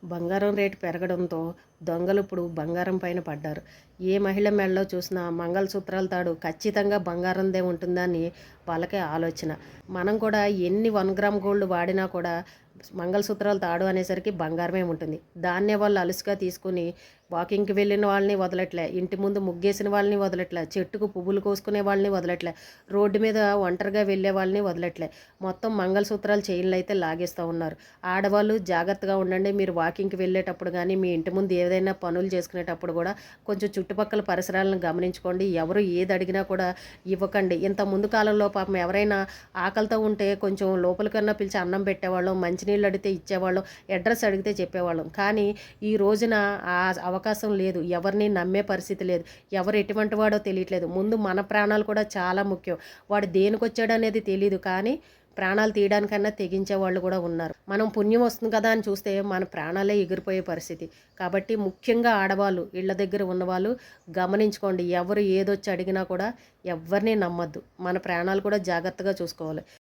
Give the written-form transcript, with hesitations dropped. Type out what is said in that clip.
బంగారం రేటు పెరగడంతో దొంగలు ఇప్పుడు బంగారం పైన పడ్డారు. ఏ మహిళ మెడలో చూసినా మంగళసూత్రాల తాడు ఖచ్చితంగా బంగారందే ఉంటుందని వాళ్ళకే ఆలోచన. మనం కూడా ఎన్ని 1 గ్రామ్ గోల్డ్ వాడినా కూడా మంగళసూత్రాల తాడు అనేసరికి బంగారమే ఉంటుంది. దాన్నే వాళ్ళు అలుసుగా తీసుకుని వాకింగ్కి వెళ్ళిన వాళ్ళని వదలట్లే, ఇంటి ముందు ముగ్గేసిన వాళ్ళని వదలట్లే, చెట్టుకు పువ్వులు కోసుకునే వాళ్ళని వదలట్లే, రోడ్డు మీద ఒంటరిగా వెళ్ళే వాళ్ళని వదలట్లే. మొత్తం మంగళసూత్రాలు చైన్లు అయితే లాగేస్తూ ఉన్నారు. ఆడవాళ్ళు జాగ్రత్తగా ఉండండి. మీరు వాకింగ్కి వెళ్ళేటప్పుడు కానీ మీ ఇంటి ముందు ఏదైనా పనులు చేసుకునేటప్పుడు కూడా కొంచెం చుట్టుపక్కల పరిసరాలను గమనించుకోండి. ఎవరు ఏది అడిగినా కూడా ఇవ్వకండి. ఇంత ముందు కాలంలో పాపం ఎవరైనా ఆకలితో ఉంటే కొంచెం లోపలికన్నా పిలిచి అన్నం పెట్టేవాళ్ళం, మంచినీళ్ళు అడిగితే ఇచ్చేవాళ్ళం, అడ్రస్ అడిగితే చెప్పేవాళ్ళం. కానీ ఈ రోజున ఆ అవకాశం లేదు. ఎవరిని నమ్మే పరిస్థితి లేదు. ఎవరు ఎటువంటి వాడో తెలియట్లేదు. ముందు మన ప్రాణాలు కూడా చాలా ముఖ్యం. వాడు దేనికొచ్చాడు అనేది తెలీదు, కానీ ప్రాణాలు తీయడానికన్నా తెగించే వాళ్ళు కూడా ఉన్నారు. మనం పుణ్యం వస్తుంది కదా అని చూస్తే మన ప్రాణాలే ఎగిరిపోయే పరిస్థితి. కాబట్టి ముఖ్యంగా ఆడవాళ్ళు, ఇళ్ళ దగ్గర ఉన్నవాళ్ళు గమనించుకోండి. ఎవరు ఏదొచ్చి అడిగినా కూడా ఎవరిని నమ్మద్దు. మన ప్రాణాలు కూడా జాగ్రత్తగా చూసుకోవాలి.